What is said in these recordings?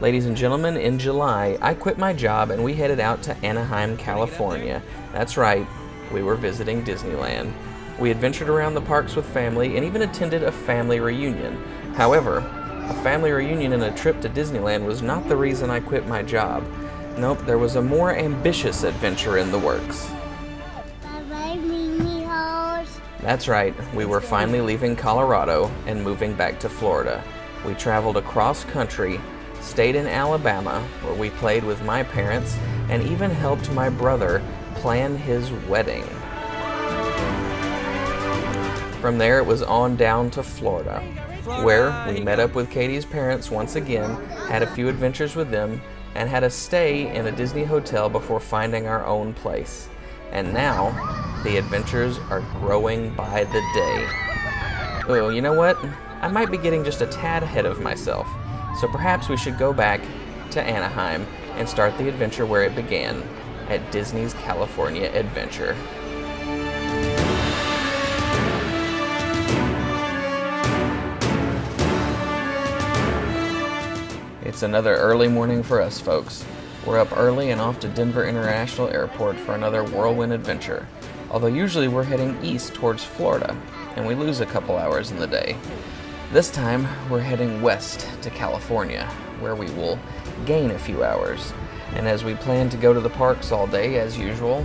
Ladies and gentlemen, in July, I quit my job and we headed out to Anaheim, California. That's right, we were visiting Disneyland. We adventured around the parks with family and even attended a family reunion. However, a family reunion and a trip to Disneyland was not the reason I quit my job. Nope, there was a more ambitious adventure in the works. That's right, we were finally leaving Colorado and moving back to Florida. We traveled across country, stayed in Alabama, where we played with my parents, and even helped my brother plan his wedding. From there, it was on down to Florida, where we met up with Katie's parents once again, had a few adventures with them, and had a stay in a Disney hotel before finding our own place. And now, the adventures are growing by the day. Oh, you know what? I might be getting just a tad ahead of myself, so perhaps we should go back to Anaheim and start the adventure where it began, at Disney's California Adventure. It's another early morning for us, folks. We're up early and off to Denver International Airport for another whirlwind adventure, although usually we're heading east towards Florida, and we lose a couple hours in the day. This time, we're heading west to California, where we will gain a few hours. And as we plan to go to the parks all day, as usual,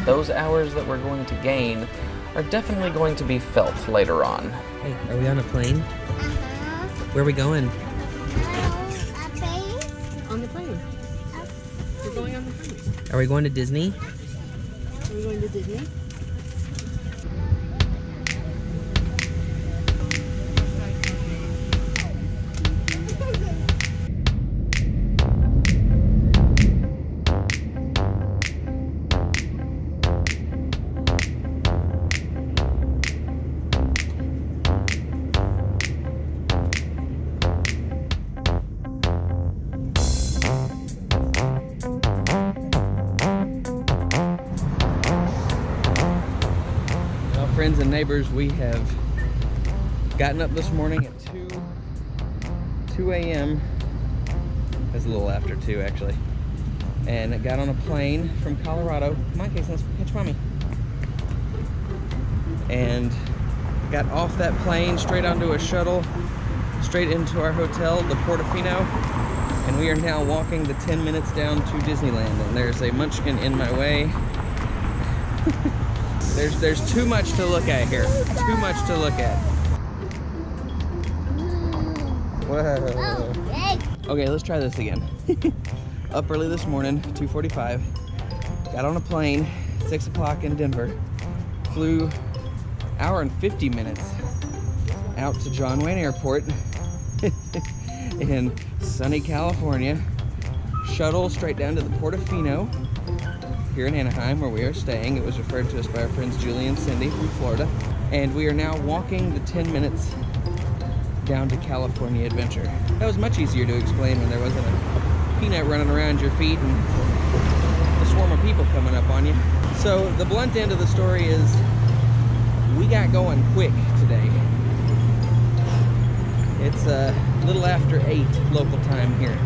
those hours that we're going to gain are definitely going to be felt later on. Hey, are we on a plane? Where are we going? On the plane. We're going on the plane. Are we going to Disney? Are we going to Disney? Friends and neighbors, we have gotten up this morning at 2 a.m. That's a little after 2 actually, and got on a plane from Colorado. Come on, Casey, let's catch mommy. And got off that plane straight onto a shuttle, straight into our hotel, the Portofino, and we are now walking the 10 minutes down to Disneyland. And there's a munchkin in my way. There's too much to look at here. Too much to look at. Whoa. Okay, let's try this again. Up early this morning, 2:45. Got on a plane, 6 o'clock in Denver. Flew hour and 50 minutes out to John Wayne Airport in sunny California. Shuttle straight down to the Portofino here in Anaheim, where we are staying. It was referred to us by our friends Julie and Cindy from Florida. And we are now walking the 10 minutes down to California Adventure. That was much easier to explain when there wasn't a peanut running around your feet and a swarm of people coming up on you. So the blunt end of the story is we got going quick today. It's a little after 8 local time here.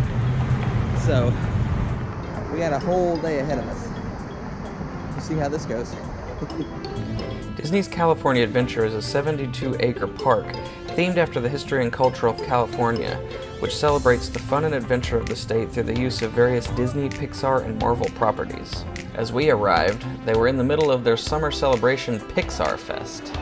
So we got a whole day ahead of us. See how this goes. Disney's California Adventure is a 72-acre park themed after the history and culture of California, which celebrates the fun and adventure of the state through the use of various Disney, Pixar, and Marvel properties. As we arrived, they were in the middle of their summer celebration Pixar Fest.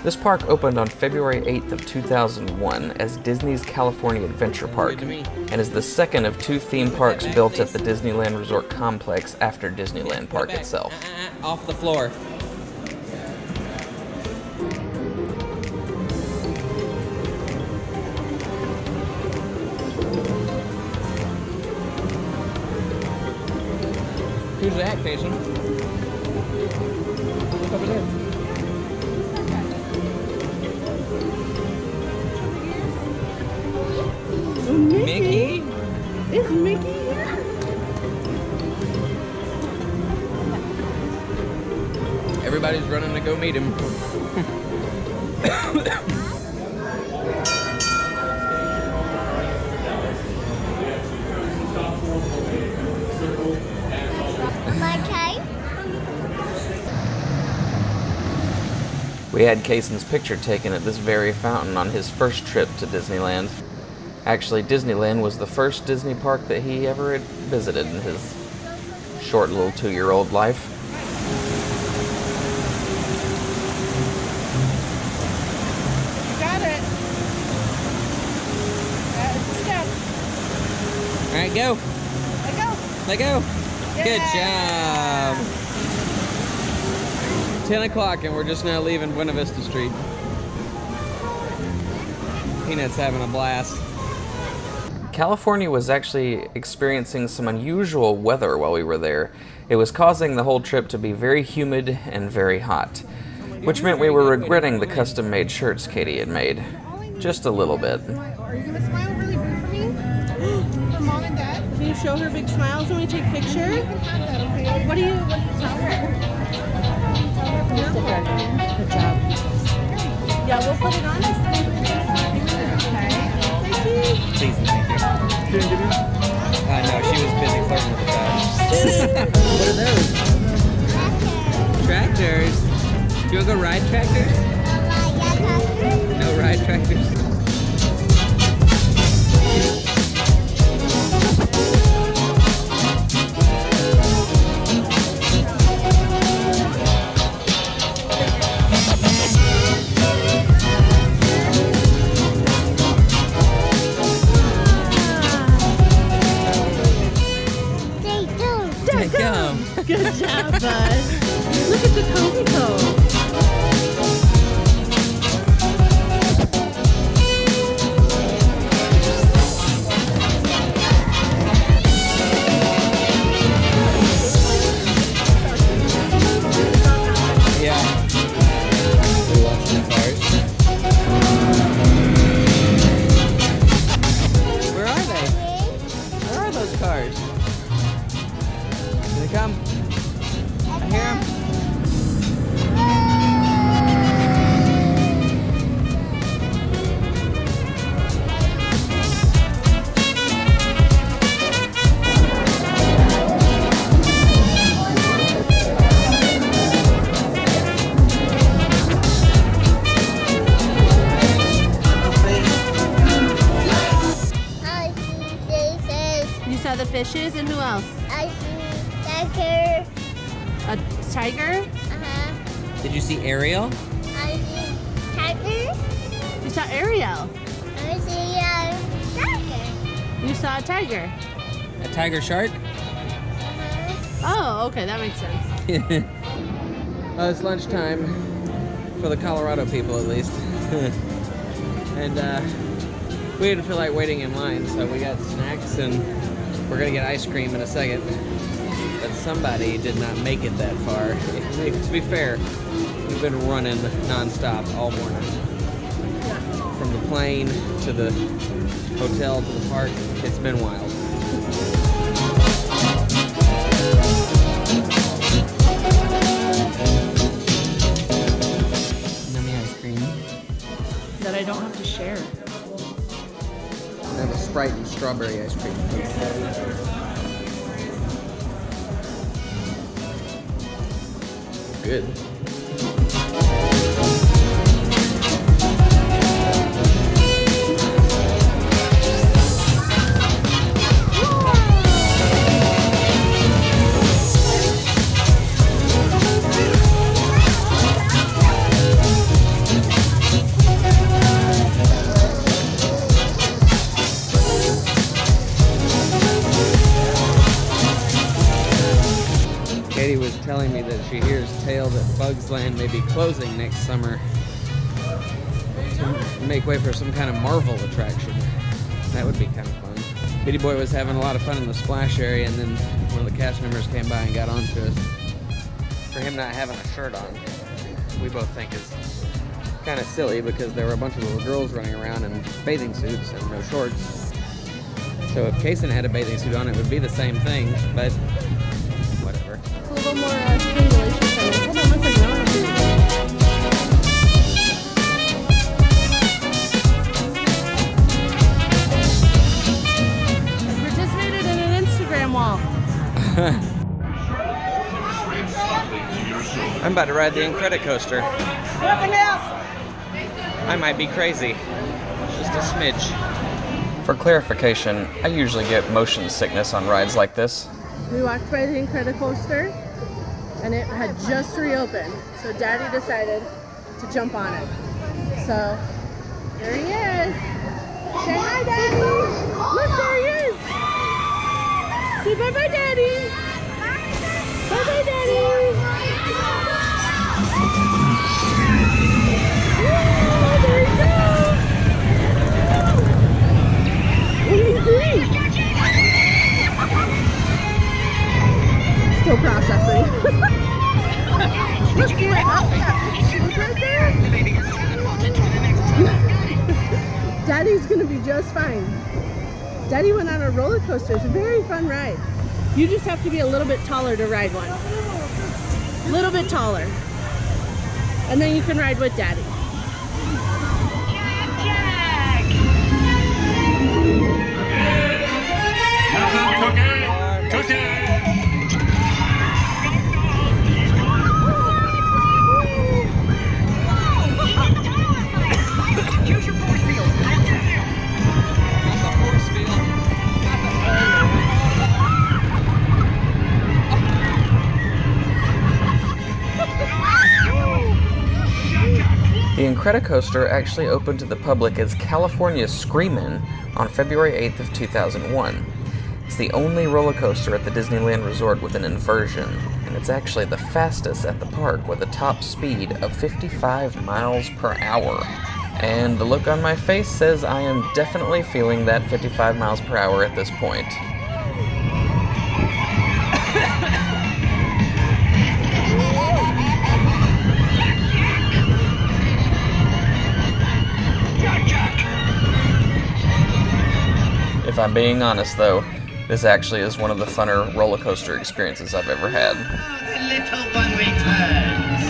This park opened on February 8th of 2001 as Disney's California Adventure Park, and is the second of 2 theme parks built at the Disneyland Resort Complex after Disneyland Park itself. Off the floor. Who's that, Jason? Look over there. Oh, Mickey. Mickey? Is Mickey here? Everybody's running to go meet him. We had Kaysen's picture taken at this very fountain on his first trip to Disneyland. Actually, Disneyland was the first Disney park that he ever had visited in his short little 2-year-old life. You got it. That's the step. All right, go. Let go. Let go. Good Yeah. job. 10 o'clock and we're just now leaving Buena Vista Street. Peanut's having a blast. California was actually experiencing some unusual weather while we were there. It was causing the whole trip to be very humid and very hot, which meant we were regretting the custom-made shirts Katie had made. Just a little bit. Are you gonna smile really big for me? For Mom and Dad? Can you show her big smiles when we take pictures? What do you tell her? Good job. Yeah, we'll put it on. Please and thank you. No, she was busy flirting with the dog. What are those? Tractors. Do you want to go ride tractors? No ride tractors. Good job, bud. Look at the cozy coat. Yeah. We're watching the cars. Where are they? Where are those cars? Here they come. I hear them. You saw the fishes and who else? I see tiger. A tiger? Did you see Ariel? I see tiger. You saw Ariel. I see tiger. You saw a tiger. A tiger shark? Oh, okay, that makes sense. It's lunchtime for the Colorado people, at least. And we didn't feel like waiting in line, so we got snacks and we're gonna get ice cream in a second. But somebody did not make it that far. To be fair, we've been running non-stop all morning. From the plane to the hotel to the park, it's been wild. Yummy ice cream. That I don't have to share. I have a Sprite and strawberry ice cream. Good. Katie was telling me that she hears tale that Bugs Land may be closing next summer to make way for some kind of Marvel attraction. That would be kind of fun. Bitty Boy was having a lot of fun in the splash area, and then one of the cast members came by and got onto us. For him not having a shirt on, we both think is kind of silly because there were a bunch of little girls running around in bathing suits and no shorts. So if Kason had a bathing suit on, it would be the same thing, but whatever. It's a little more stimulation friendly. Hold on one second. I want to do participated in an Instagram wall. I'm about to ride the Incredicoaster. I might be crazy. Just a smidge. For clarification, I usually get motion sickness on rides like this. We walked by the Incredicoaster and it had just reopened. So Daddy decided to jump on it. So here he is. Say hi, Daddy. Look, there he is. Say bye-bye, Daddy. Bye-bye, Daddy. Whoa, there he goes. What do you think? Still processing. Look, he went up that. Look right there. Daddy's gonna be just fine. Daddy went on a roller coaster. It's a very fun ride. You just have to be a little bit taller to ride one. A little bit taller. And then you can ride with Daddy. The Incredicoaster actually opened to the public as California Screamin' on February 8th of 2001. It's the only roller coaster at the Disneyland Resort with an inversion, and it's actually the fastest at the park with a top speed of 55 miles per hour. And the look on my face says I am definitely feeling that 55 miles per hour at this point. If I'm being honest though, this actually is one of the funner roller coaster experiences I've ever had. The little one returns.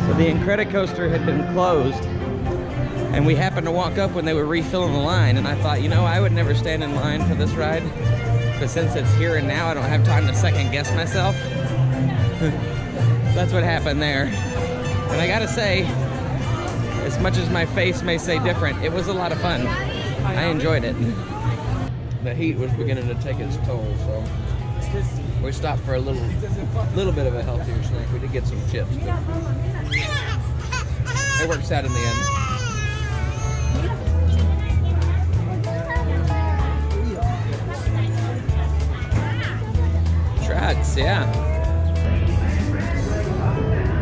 So the Incredicoaster had been closed, and we happened to walk up when they were refilling the line, and I thought, you know, I would never stand in line for this ride, but since it's here and now, I don't have time to second guess myself. That's what happened there. And I gotta say, as much as my face may say different, it was a lot of fun. I enjoyed it. The heat was beginning to take its toll, so we stopped for a little bit of a healthier snack. We did get some chips, but it works out in the end. Trots, yeah.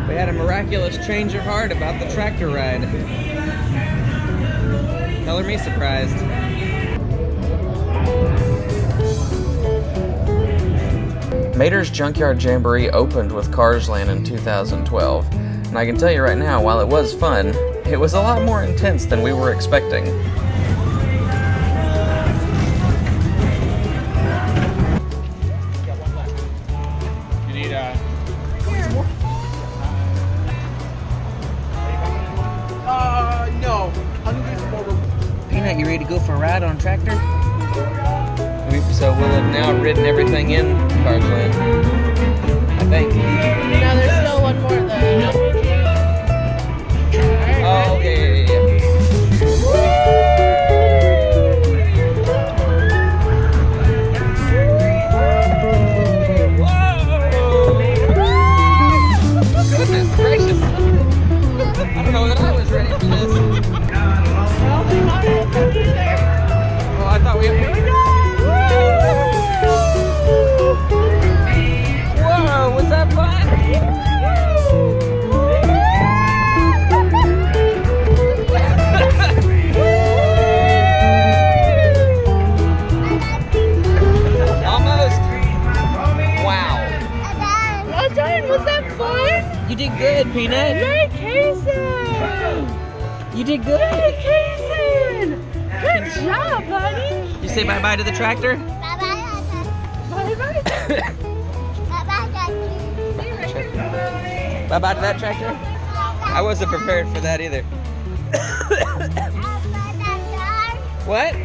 We had a miraculous change of heart about the tractor ride. Color me surprised. Mater's Junkyard Jamboree opened with Cars Land in 2012, and I can tell you right now, while it was fun, it was a lot more intense than we were expecting. You need No. Peanut, you ready to go for a ride on tractor? So we'll have now ridden everything in Cars Land, I think. Now there's still one more though. Oh, yeah. Whoa! Goodness gracious. I don't know that I was ready for this. Well, I thought we had... Here we go! Whoa, was that fun? say bye-bye to the tractor? Bye bye. Bye-bye to that tractor? I wasn't prepared for that either. What?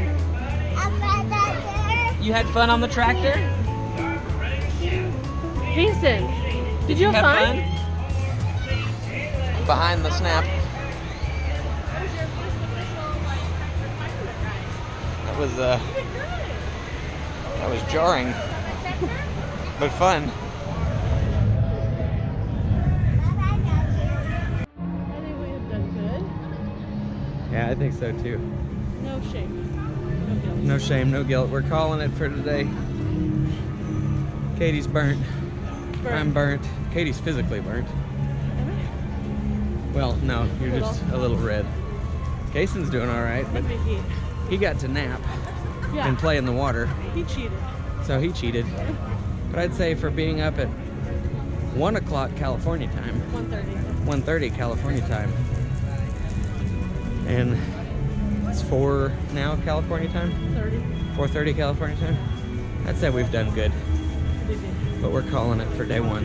You had fun on the tractor? Jason, did you have fun? Behind the snap. That was jarring, but fun. I think we have done good. Yeah, I think so too. No shame. No guilt. No shame, no guilt. We're calling it for today. Katie's burnt. I'm burnt. Katie's physically burnt. Well, no, you're just a little red. Cason's doing all right, but he got to nap and play in the water, He cheated. so he cheated. But I'd say for being up at 1 o'clock California time, 1:30. 1:30 California time, and it's 4 now California time, 30. 4:30 California time, I'd say we've done good. But we're calling it for day 1.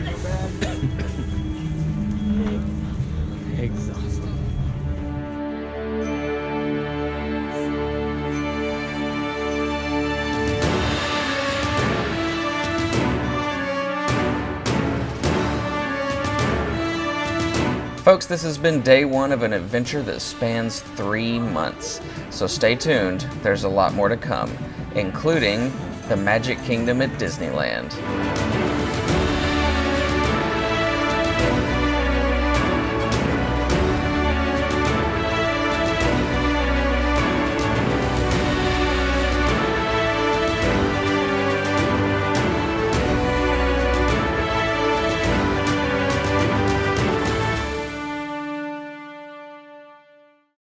Exhausted. Folks, this has been day 1 of an adventure that spans 3 months. So stay tuned, there's a lot more to come, including the Magic Kingdom at Disneyland.